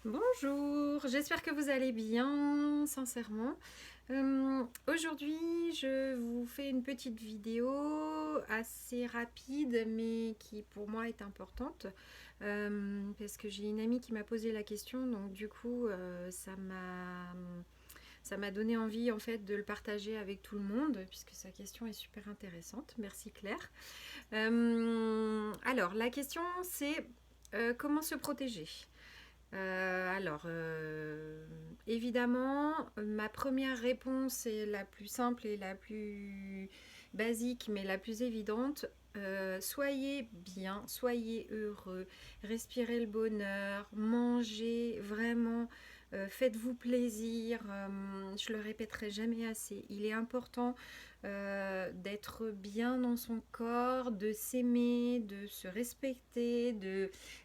Bonjour, j'espère que vous allez bien, sincèrement. Aujourd'hui, je vous fais une petite vidéo assez rapide, mais qui pour moi est importante, parce que j'ai une amie qui m'a posé la question, donc du coup, ça m'a donné envie en fait de le partager avec tout le monde, puisque sa question est super intéressante. Merci Claire. Alors, la question c'est comment se protéger? Évidemment, ma première réponse est la plus simple et la plus basique, mais la plus évidente. Soyez bien, soyez heureux, respirez le bonheur, mangez vraiment, faites-vous plaisir. Je le répéterai jamais assez. Il est important d'être bien dans son corps, de s'aimer, de se respecter,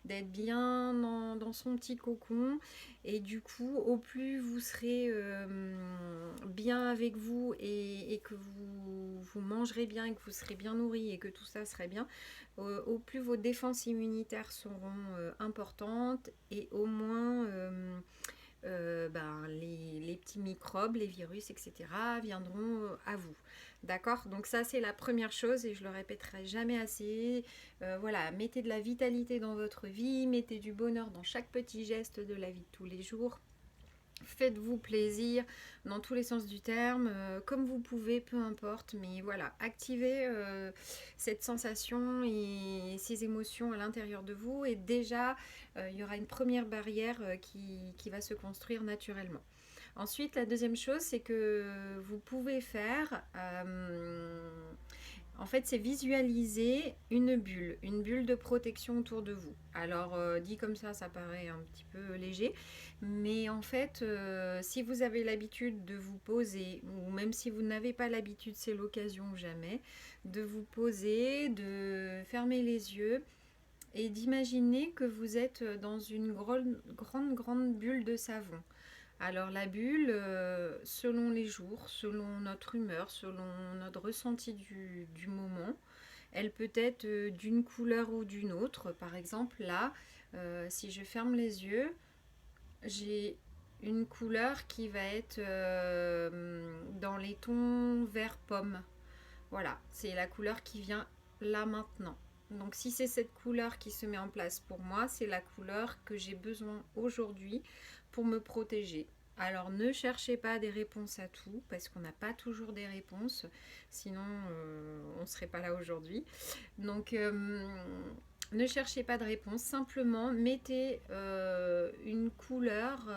d'être bien dans son petit cocon. Et du coup, au plus vous serez bien avec vous et que vous mangerez bien et que vous serez bien nourri et que tout ça serait bien, au plus vos défenses immunitaires seront importantes et au moins les petits microbes, les virus, etc. viendront à vous. D'accord? Donc ça c'est la première chose et je le répéterai jamais assez. Voilà, mettez de la vitalité dans votre vie, mettez du bonheur dans chaque petit geste de la vie de tous les jours. Faites-vous plaisir dans tous les sens du terme, comme vous pouvez, peu importe, mais voilà, activez cette sensation et ces émotions à l'intérieur de vous et déjà il y aura une première barrière qui va se construire naturellement. Ensuite, la deuxième chose, c'est que vous pouvez faire en fait, c'est visualiser une bulle de protection autour de vous. Alors, dit comme ça paraît un petit peu léger, mais en fait, si vous avez l'habitude de vous poser, ou même si vous n'avez pas l'habitude, c'est l'occasion ou jamais, de vous poser, de fermer les yeux et d'imaginer que vous êtes dans une grande bulle de savon. Alors la bulle, selon les jours, selon notre humeur, selon notre ressenti du moment, elle peut être d'une couleur ou d'une autre. Par exemple, là, si je ferme les yeux, j'ai une couleur qui va être dans les tons vert pomme. Voilà, c'est la couleur qui vient là maintenant. Donc si c'est cette couleur qui se met en place pour moi, c'est la couleur que j'ai besoin aujourd'hui pour me protéger. Alors ne cherchez pas des réponses à tout, parce qu'on n'a pas toujours des réponses, sinon on ne serait pas là aujourd'hui. Donc ne cherchez pas de réponse, simplement mettez une couleur.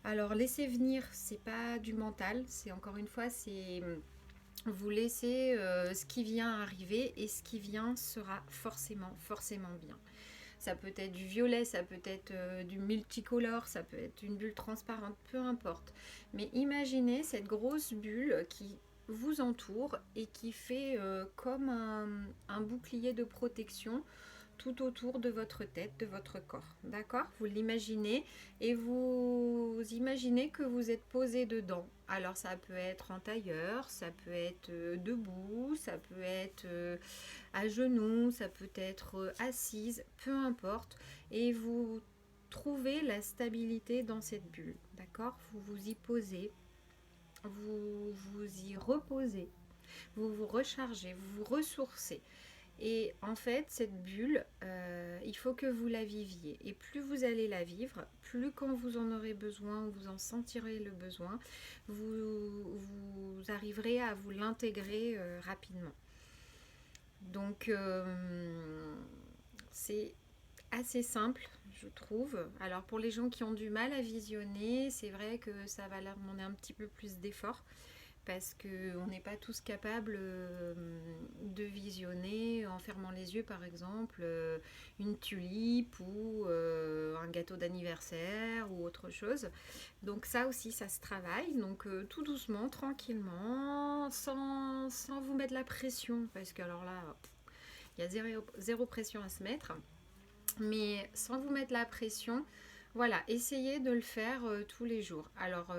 Alors laissez venir, c'est pas du mental, c'est encore une fois, c'est vous laissez ce qui vient arriver et ce qui vient sera forcément bien. Ça peut être du violet, ça peut être du multicolore, ça peut être une bulle transparente, peu importe. Mais imaginez cette grosse bulle qui vous entoure et qui fait comme un bouclier de protection tout autour de votre tête, de votre corps. D'accord? Vous l'imaginez et vous imaginez que vous êtes posé dedans. Alors ça peut être en tailleur, ça peut être debout, ça peut être à genoux, ça peut être assise, peu importe. Et vous trouvez la stabilité dans cette bulle. D'accord? Vous vous y posez, vous vous y reposez, vous vous rechargez, vous vous ressourcez. Et en fait, cette bulle, il faut que vous la viviez. Et plus vous allez la vivre, plus quand vous en aurez besoin, vous en sentirez le besoin, vous arriverez à vous l'intégrer rapidement. Donc, c'est assez simple, je trouve. Alors, pour les gens qui ont du mal à visionner, c'est vrai que ça va leur demander un petit peu plus d'effort parce qu'on n'est pas tous capables de visionner en fermant les yeux par exemple une tulipe ou un gâteau d'anniversaire ou autre chose. Donc ça aussi ça se travaille, donc tout doucement, tranquillement, sans vous mettre la pression, parce que alors là, il y a zéro pression à se mettre, mais sans vous mettre la pression. Voilà, essayez de le faire tous les jours. Alors,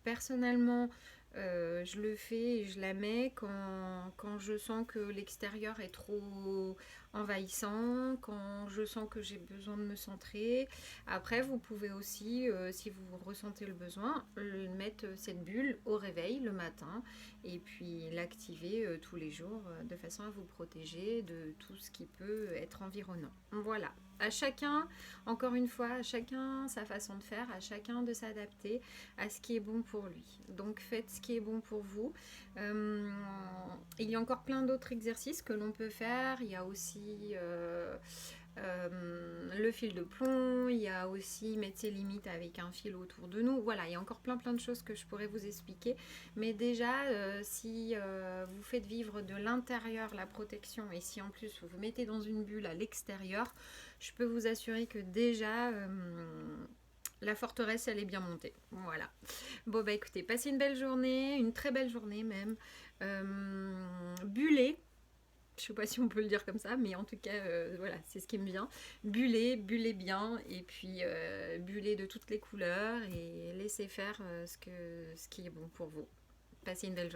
personnellement, je le fais et je la mets quand je sens que l'extérieur est trop envahissant, quand je sens que j'ai besoin de me centrer. Après, vous pouvez aussi, si vous ressentez le besoin, mettre cette bulle au réveil le matin et puis l'activer tous les jours de façon à vous protéger de tout ce qui peut être environnant. Voilà. À chacun, encore une fois, à chacun sa façon de faire, à chacun de s'adapter à ce qui est bon pour lui. Donc faites ce qui est bon pour vous. Il y a encore plein d'autres exercices que l'on peut faire. Il y a aussi le fil de plomb, il y a aussi mettre ses limites avec un fil autour de nous. Voilà, il y a encore plein de choses que je pourrais vous expliquer. Mais déjà, si vous faites vivre de l'intérieur la protection et si en plus vous vous mettez dans une bulle à l'extérieur, je peux vous assurer que déjà... la forteresse, elle est bien montée. Voilà. Bon, bah écoutez, passez une belle journée, une très belle journée même. Bullez. Je sais pas si on peut le dire comme ça, mais en tout cas, voilà, c'est ce qui me vient. Bullez bien, et puis bullez de toutes les couleurs et laissez faire ce qui est bon pour vous. Passez une belle journée.